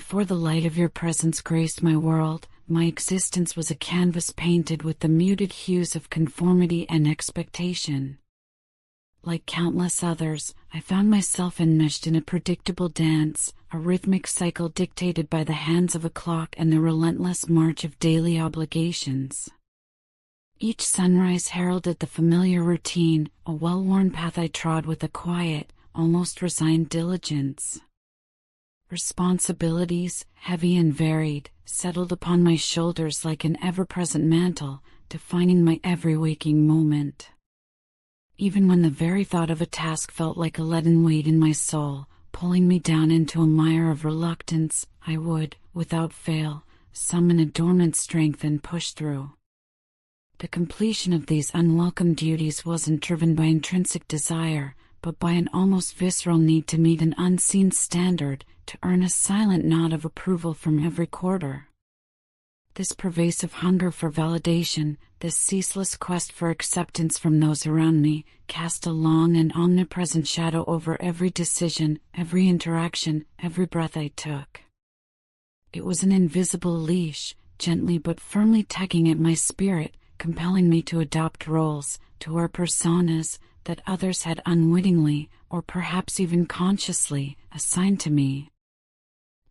Before the light of your presence graced my world, my existence was a canvas painted with the muted hues of conformity and expectation. Like countless others, I found myself enmeshed in a predictable dance, a rhythmic cycle dictated by the hands of a clock and the relentless march of daily obligations. Each sunrise heralded the familiar routine, a well-worn path I trod with a quiet, almost resigned diligence. Responsibilities, heavy and varied, settled upon my shoulders like an ever-present mantle, defining my every waking moment. Even when the very thought of a task felt like a leaden weight in my soul, pulling me down into a mire of reluctance, I would, without fail, summon a dormant strength and push through. The completion of these unwelcome duties wasn't driven by intrinsic desire, but by an almost visceral need to meet an unseen standard, to earn a silent nod of approval from every quarter. This pervasive hunger for validation, this ceaseless quest for acceptance from those around me, cast a long and omnipresent shadow over every decision, every interaction, every breath I took. It was an invisible leash, gently but firmly tugging at my spirit, compelling me to adopt roles, to wear personas that others had unwittingly, or perhaps even consciously, assigned to me.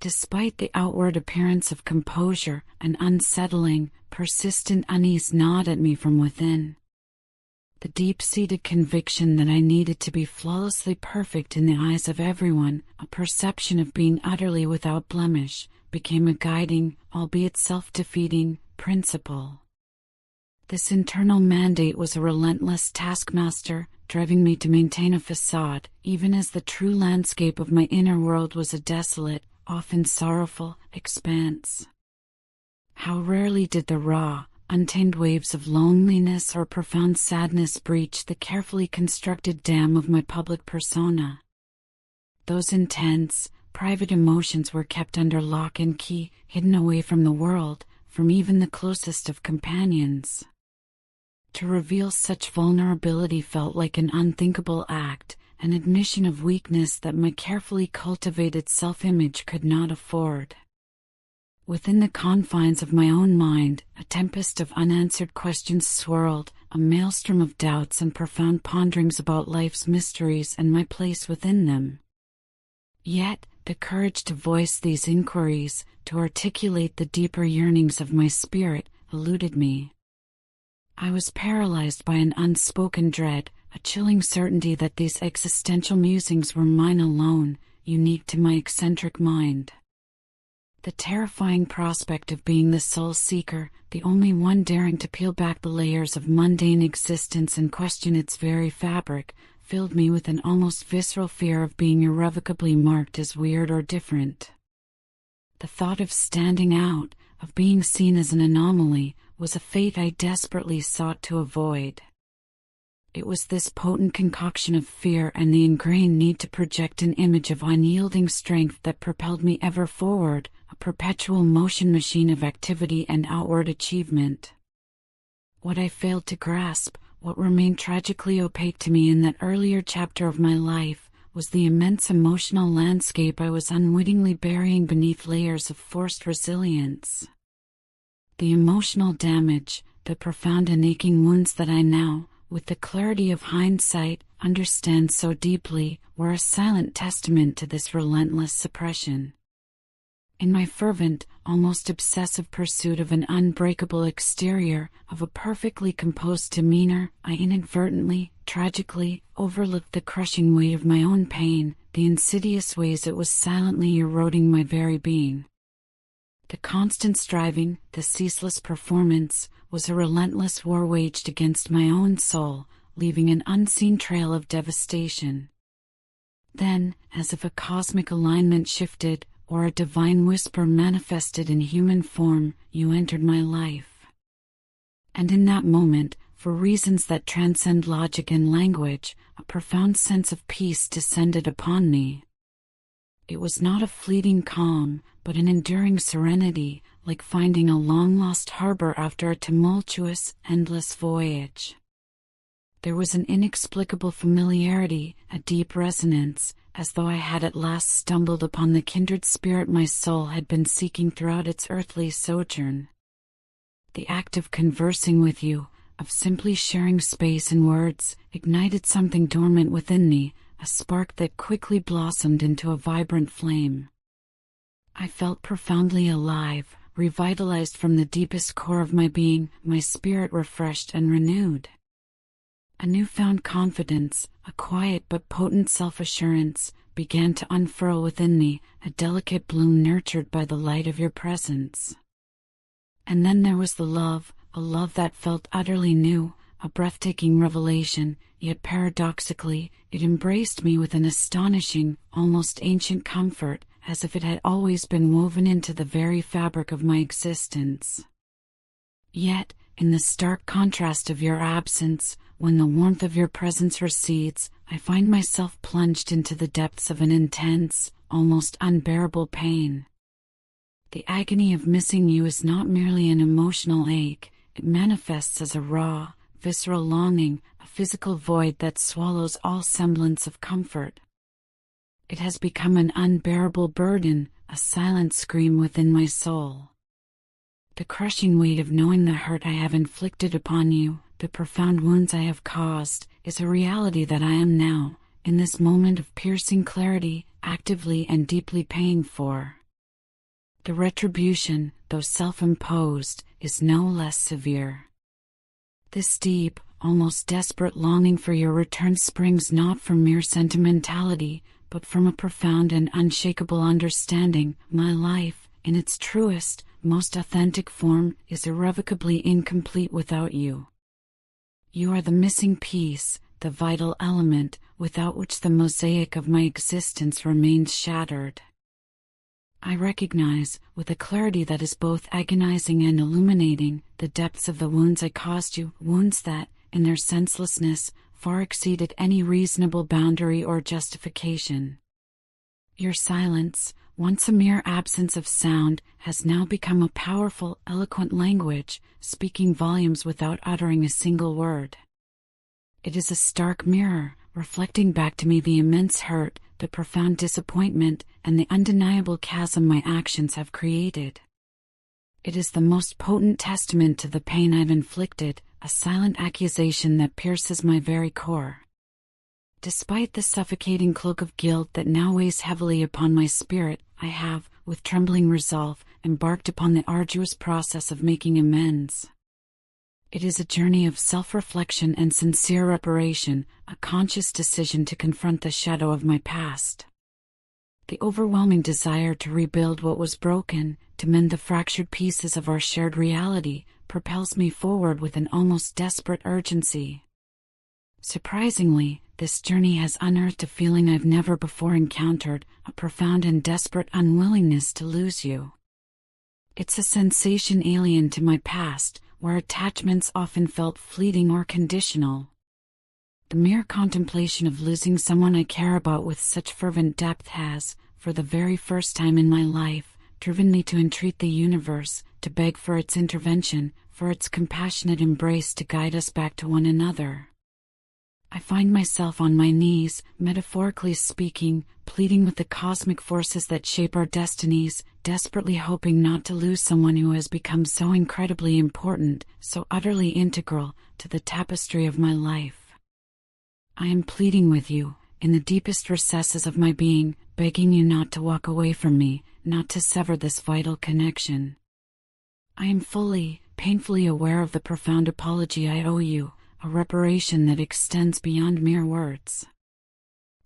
Despite the outward appearance of composure, an unsettling, persistent unease gnawed at me from within. The deep-seated conviction that I needed to be flawlessly perfect in the eyes of everyone, a perception of being utterly without blemish, became a guiding, albeit self-defeating, principle. This internal mandate was a relentless taskmaster, driving me to maintain a facade, even as the true landscape of my inner world was a desolate, often sorrowful, expanse. How rarely did the raw, untamed waves of loneliness or profound sadness breach the carefully constructed dam of my public persona. Those intense, private emotions were kept under lock and key, hidden away from the world, from even the closest of companions. To reveal such vulnerability felt like an unthinkable act, an admission of weakness that my carefully cultivated self-image could not afford. Within the confines of my own mind, a tempest of unanswered questions swirled, a maelstrom of doubts and profound ponderings about life's mysteries and my place within them. Yet, the courage to voice these inquiries, to articulate the deeper yearnings of my spirit, eluded me. I was paralyzed by an unspoken dread, a chilling certainty that these existential musings were mine alone, unique to my eccentric mind. The terrifying prospect of being the sole seeker, the only one daring to peel back the layers of mundane existence and question its very fabric, filled me with an almost visceral fear of being irrevocably marked as weird or different. The thought of standing out, of being seen as an anomaly, was a fate I desperately sought to avoid. It was this potent concoction of fear and the ingrained need to project an image of unyielding strength that propelled me ever forward, a perpetual motion machine of activity and outward achievement. What I failed to grasp, what remained tragically opaque to me in that earlier chapter of my life, was the immense emotional landscape I was unwittingly burying beneath layers of forced resilience. The emotional damage, the profound and aching wounds that I now, with the clarity of hindsight, understand so deeply, were a silent testament to this relentless suppression. In my fervent, almost obsessive pursuit of an unbreakable exterior, of a perfectly composed demeanor, I inadvertently, tragically, overlooked the crushing weight of my own pain, the insidious ways it was silently eroding my very being. The constant striving, the ceaseless performance, was a relentless war waged against my own soul, leaving an unseen trail of devastation. Then, as if a cosmic alignment shifted, or a divine whisper manifested in human form, you entered my life. And in that moment, for reasons that transcend logic and language, a profound sense of peace descended upon me. It was not a fleeting calm, but an enduring serenity, like finding a long-lost harbor after a tumultuous, endless voyage. There was an inexplicable familiarity, a deep resonance, as though I had at last stumbled upon the kindred spirit my soul had been seeking throughout its earthly sojourn. The act of conversing with you, of simply sharing space and words, ignited something dormant within me, a spark that quickly blossomed into a vibrant flame. I felt profoundly alive, revitalized from the deepest core of my being, my spirit refreshed and renewed. A newfound confidence, a quiet but potent self-assurance, began to unfurl within me, a delicate bloom nurtured by the light of your presence. And then there was the love, a love that felt utterly new, a breathtaking revelation, yet paradoxically, it embraced me with an astonishing, almost ancient comfort, as if it had always been woven into the very fabric of my existence. Yet, in the stark contrast of your absence, when the warmth of your presence recedes, I find myself plunged into the depths of an intense, almost unbearable pain. The agony of missing you is not merely an emotional ache, it manifests as a raw, visceral longing, a physical void that swallows all semblance of comfort. It has become an unbearable burden, a silent scream within my soul. The crushing weight of knowing the hurt I have inflicted upon you, the profound wounds I have caused, is a reality that I am now, in this moment of piercing clarity, actively and deeply paying for. The retribution, though self-imposed, is no less severe. This deep, almost desperate longing for your return springs not from mere sentimentality, but from a profound and unshakable understanding. My life, in its truest, most authentic form, is irrevocably incomplete without you. You are the missing piece, the vital element, without which the mosaic of my existence remains shattered. I recognize, with a clarity that is both agonizing and illuminating, the depths of the wounds I caused you, wounds that, in their senselessness, far exceeded any reasonable boundary or justification. Your silence, once a mere absence of sound, has now become a powerful, eloquent language, speaking volumes without uttering a single word. It is a stark mirror, reflecting back to me the immense hurt, the profound disappointment, and the undeniable chasm my actions have created. It is the most potent testament to the pain I've inflicted, a silent accusation that pierces my very core. Despite the suffocating cloak of guilt that now weighs heavily upon my spirit, I have, with trembling resolve, embarked upon the arduous process of making amends. It is a journey of self-reflection and sincere reparation, a conscious decision to confront the shadow of my past. The overwhelming desire to rebuild what was broken, to mend the fractured pieces of our shared reality, propels me forward with an almost desperate urgency. Surprisingly, this journey has unearthed a feeling I've never before encountered, a profound and desperate unwillingness to lose you. It's a sensation alien to my past, where attachments often felt fleeting or conditional. The mere contemplation of losing someone I care about with such fervent depth has, for the very first time in my life, driven me to entreat the universe, to beg for its intervention, for its compassionate embrace to guide us back to one another. I find myself on my knees, metaphorically speaking, pleading with the cosmic forces that shape our destinies, desperately hoping not to lose someone who has become so incredibly important, so utterly integral, to the tapestry of my life. I am pleading with you, in the deepest recesses of my being, begging you not to walk away from me, not to sever this vital connection. I am fully, painfully aware of the profound apology I owe you, a reparation that extends beyond mere words.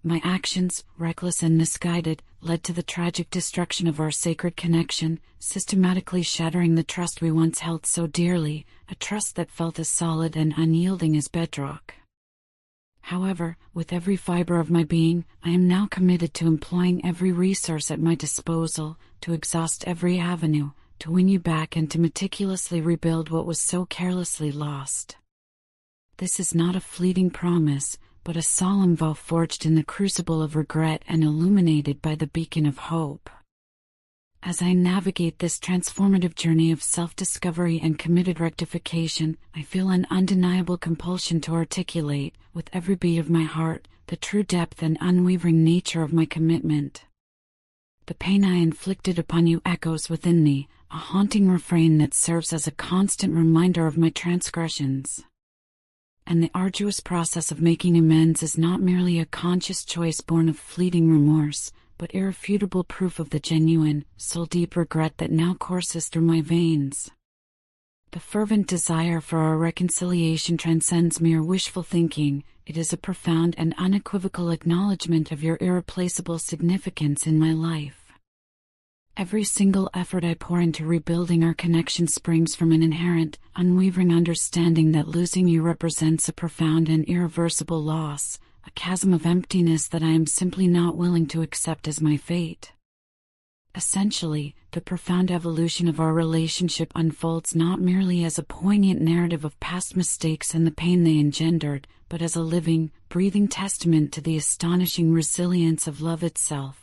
My actions, reckless and misguided, led to the tragic destruction of our sacred connection, systematically shattering the trust we once held so dearly, a trust that felt as solid and unyielding as bedrock. However, with every fiber of my being, I am now committed to employing every resource at my disposal, to exhaust every avenue, to win you back and to meticulously rebuild what was so carelessly lost. This is not a fleeting promise, but a solemn vow forged in the crucible of regret and illuminated by the beacon of hope. As I navigate this transformative journey of self-discovery and committed rectification, I feel an undeniable compulsion to articulate, with every beat of my heart, the true depth and unwavering nature of my commitment. The pain I inflicted upon you echoes within me, a haunting refrain that serves as a constant reminder of my transgressions. And the arduous process of making amends is not merely a conscious choice born of fleeting remorse, but irrefutable proof of the genuine, soul-deep regret that now courses through my veins. The fervent desire for our reconciliation transcends mere wishful thinking. It is a profound and unequivocal acknowledgement of your irreplaceable significance in my life. Every single effort I pour into rebuilding our connection springs from an inherent, unwavering understanding that losing you represents a profound and irreversible loss, a chasm of emptiness that I am simply not willing to accept as my fate. Essentially, the profound evolution of our relationship unfolds not merely as a poignant narrative of past mistakes and the pain they engendered, but as a living, breathing testament to the astonishing resilience of love itself.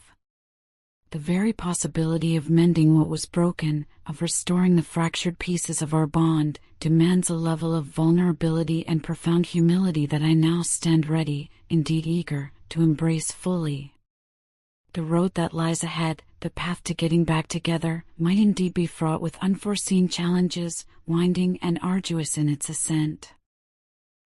The very possibility of mending what was broken, of restoring the fractured pieces of our bond, demands a level of vulnerability and profound humility that I now stand ready, indeed eager, to embrace fully. The road that lies ahead, the path to getting back together, might indeed be fraught with unforeseen challenges, winding and arduous in its ascent.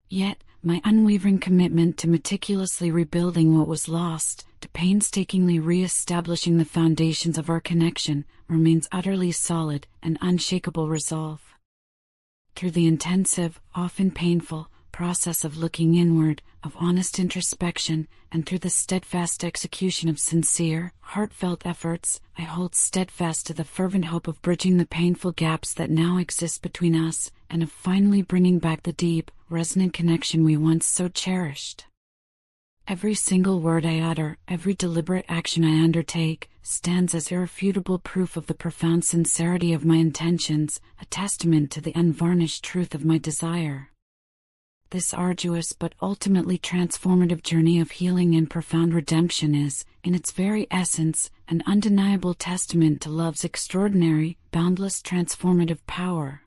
Yet, my unwavering commitment to meticulously rebuilding what was lost, to painstakingly re-establishing the foundations of our connection, remains utterly solid, an unshakable resolve. Through the intensive, often painful, process of looking inward, of honest introspection, and through the steadfast execution of sincere, heartfelt efforts, I hold steadfast to the fervent hope of bridging the painful gaps that now exist between us, and of finally bringing back the deep, resonant connection we once so cherished. Every single word I utter, every deliberate action I undertake, stands as irrefutable proof of the profound sincerity of my intentions, a testament to the unvarnished truth of my desire. This arduous but ultimately transformative journey of healing and profound redemption is, in its very essence, an undeniable testament to love's extraordinary, boundless transformative power.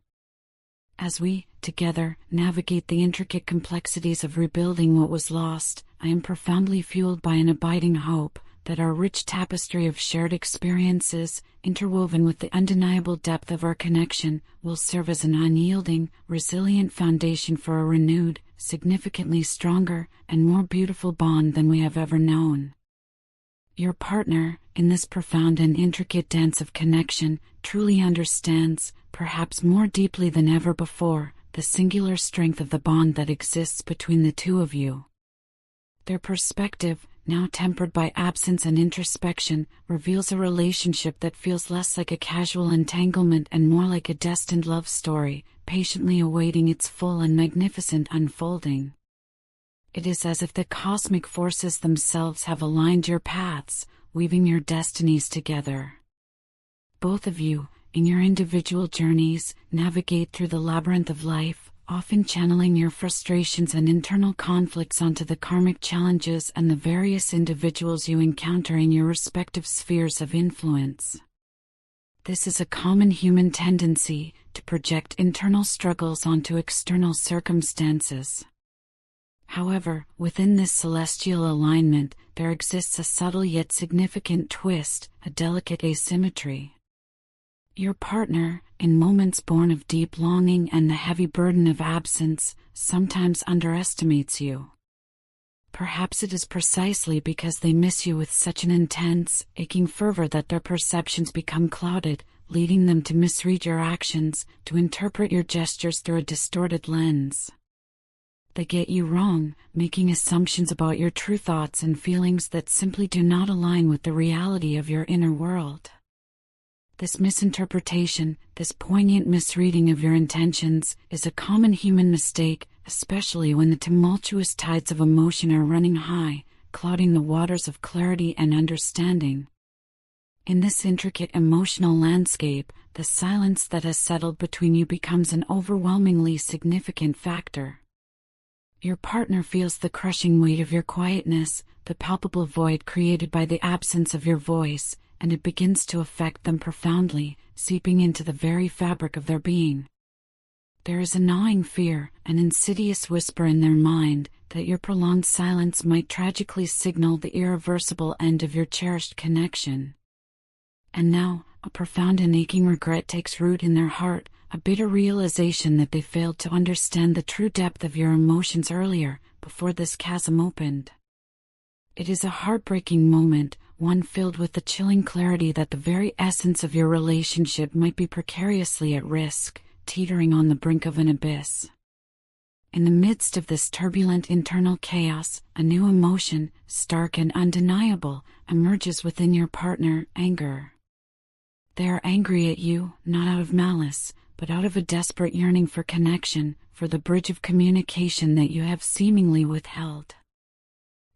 As we, together, navigate the intricate complexities of rebuilding what was lost, I am profoundly fueled by an abiding hope that our rich tapestry of shared experiences, interwoven with the undeniable depth of our connection, will serve as an unyielding, resilient foundation for a renewed, significantly stronger, and more beautiful bond than we have ever known. Your partner, in this profound and intricate dance of connection, truly understands, perhaps more deeply than ever before, the singular strength of the bond that exists between the two of you. Their perspective, now tempered by absence and introspection, reveals a relationship that feels less like a casual entanglement and more like a destined love story, patiently awaiting its full and magnificent unfolding. It is as if the cosmic forces themselves have aligned your paths, weaving your destinies together. Both of you, in your individual journeys, navigate through the labyrinth of life, often channeling your frustrations and internal conflicts onto the karmic challenges and the various individuals you encounter in your respective spheres of influence. This is a common human tendency, to project internal struggles onto external circumstances. However, within this celestial alignment, there exists a subtle yet significant twist, a delicate asymmetry. Your partner, in moments born of deep longing and the heavy burden of absence, sometimes underestimates you. Perhaps it is precisely because they miss you with such an intense, aching fervor that their perceptions become clouded, leading them to misread your actions, to interpret your gestures through a distorted lens. They get you wrong, making assumptions about your true thoughts and feelings that simply do not align with the reality of your inner world. This misinterpretation, this poignant misreading of your intentions, is a common human mistake, especially when the tumultuous tides of emotion are running high, clouding the waters of clarity and understanding. In this intricate emotional landscape, the silence that has settled between you becomes an overwhelmingly significant factor. Your partner feels the crushing weight of your quietness, the palpable void created by the absence of your voice, and it begins to affect them profoundly, seeping into the very fabric of their being. There is a gnawing fear, an insidious whisper in their mind, that your prolonged silence might tragically signal the irreversible end of your cherished connection. And now, a profound and aching regret takes root in their heart, a bitter realization that they failed to understand the true depth of your emotions earlier, before this chasm opened. It is a heartbreaking moment, one filled with the chilling clarity that the very essence of your relationship might be precariously at risk, teetering on the brink of an abyss. In the midst of this turbulent internal chaos, a new emotion, stark and undeniable, emerges within your partner: anger. They are angry at you, not out of malice, but out of a desperate yearning for connection, for the bridge of communication that you have seemingly withheld.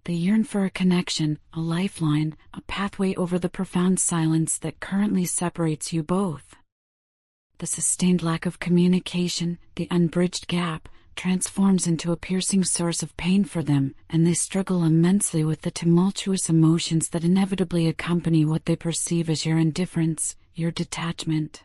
They yearn for a connection, a lifeline, a pathway over the profound silence that currently separates you both. The sustained lack of communication, the unbridged gap, transforms into a piercing source of pain for them, and they struggle immensely with the tumultuous emotions that inevitably accompany what they perceive as your indifference, your detachment.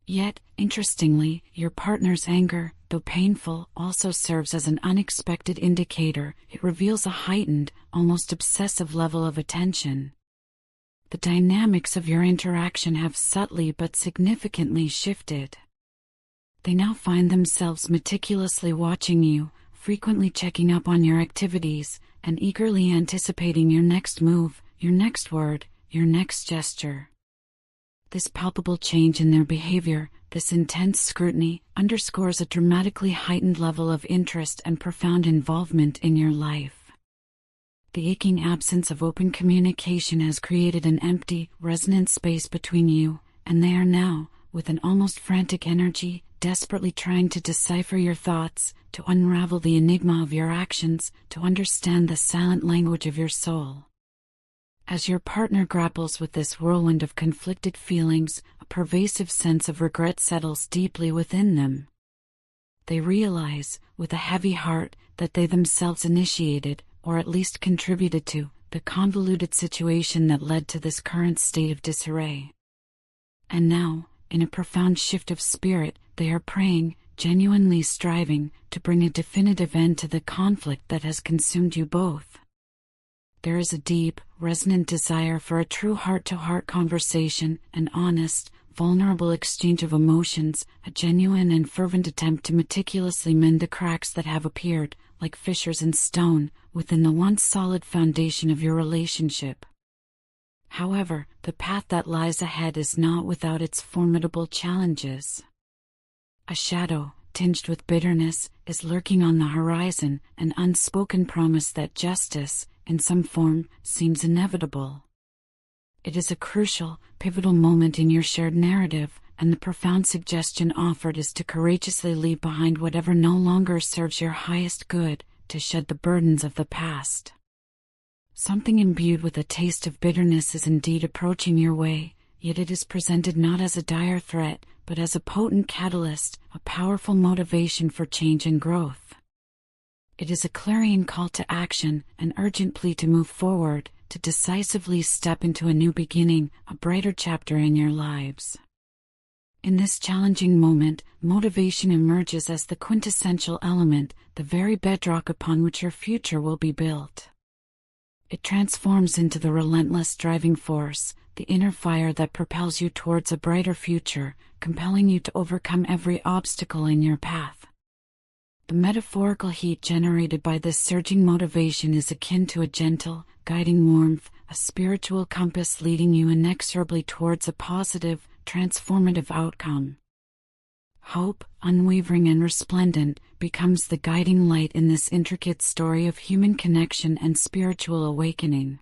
Yet, interestingly, your partner's anger, though painful, also serves as an unexpected indicator. It reveals a heightened, almost obsessive level of attention. The dynamics of your interaction have subtly but significantly shifted. They now find themselves meticulously watching you, frequently checking up on your activities, and eagerly anticipating your next move, your next word, your next gesture. This palpable change in their behavior, this intense scrutiny, underscores a dramatically heightened level of interest and profound involvement in your life. The aching absence of open communication has created an empty, resonant space between you, and they are now, with an almost frantic energy, desperately trying to decipher your thoughts, to unravel the enigma of your actions, to understand the silent language of your soul. As your partner grapples with this whirlwind of conflicted feelings, a pervasive sense of regret settles deeply within them. They realize, with a heavy heart, that they themselves initiated, or at least contributed to, the convoluted situation that led to this current state of disarray. And now, in a profound shift of spirit, they are praying, genuinely striving, to bring a definitive end to the conflict that has consumed you both. There is a deep, resonant desire for a true heart-to-heart conversation, an honest, vulnerable exchange of emotions, a genuine and fervent attempt to meticulously mend the cracks that have appeared, like fissures in stone, within the once solid foundation of your relationship. However, the path that lies ahead is not without its formidable challenges. A shadow, tinged with bitterness, is lurking on the horizon, an unspoken promise that justice, in some form, seems inevitable. It is a crucial, pivotal moment in your shared narrative, and the profound suggestion offered is to courageously leave behind whatever no longer serves your highest good, to shed the burdens of the past. Something imbued with a taste of bitterness is indeed approaching your way, yet it is presented not as a dire threat, but as a potent catalyst, a powerful motivation for change and growth. It is a clarion call to action, an urgent plea to move forward, to decisively step into a new beginning, a brighter chapter in your lives. In this challenging moment, motivation emerges as the quintessential element, the very bedrock upon which your future will be built. It transforms into the relentless driving force, the inner fire that propels you towards a brighter future, compelling you to overcome every obstacle in your path. The metaphorical heat generated by this surging motivation is akin to a gentle, guiding warmth, a spiritual compass leading you inexorably towards a positive, transformative outcome. Hope, unwavering and resplendent, becomes the guiding light in this intricate story of human connection and spiritual awakening.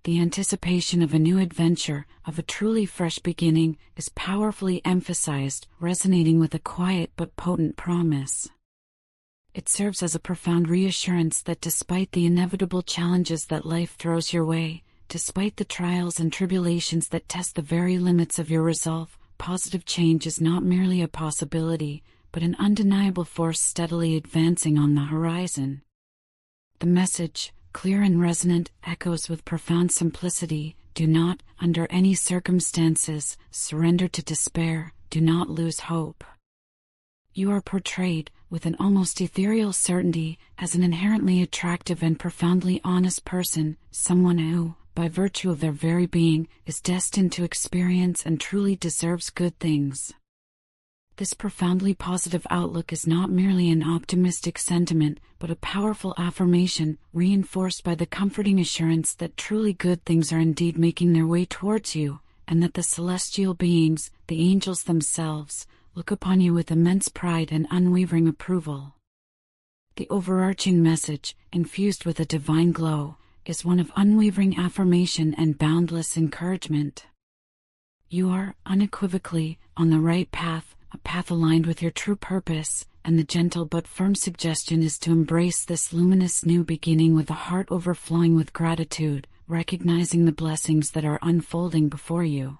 The anticipation of a new adventure, of a truly fresh beginning, is powerfully emphasized, resonating with a quiet but potent promise. It serves as a profound reassurance that despite the inevitable challenges that life throws your way, despite the trials and tribulations that test the very limits of your resolve, positive change is not merely a possibility, but an undeniable force steadily advancing on the horizon. The message, clear and resonant, echoes with profound simplicity: do not, under any circumstances, surrender to despair, do not lose hope. You are portrayed, with an almost ethereal certainty, as an inherently attractive and profoundly honest person, someone who, by virtue of their very being, is destined to experience and truly deserves good things. This profoundly positive outlook is not merely an optimistic sentiment, but a powerful affirmation, reinforced by the comforting assurance that truly good things are indeed making their way towards you, and that the celestial beings, the angels themselves, look upon you with immense pride and unwavering approval. The overarching message, infused with a divine glow, is one of unwavering affirmation and boundless encouragement. You are, unequivocally, on the right path, a path aligned with your true purpose, and the gentle but firm suggestion is to embrace this luminous new beginning with a heart overflowing with gratitude, recognizing the blessings that are unfolding before you.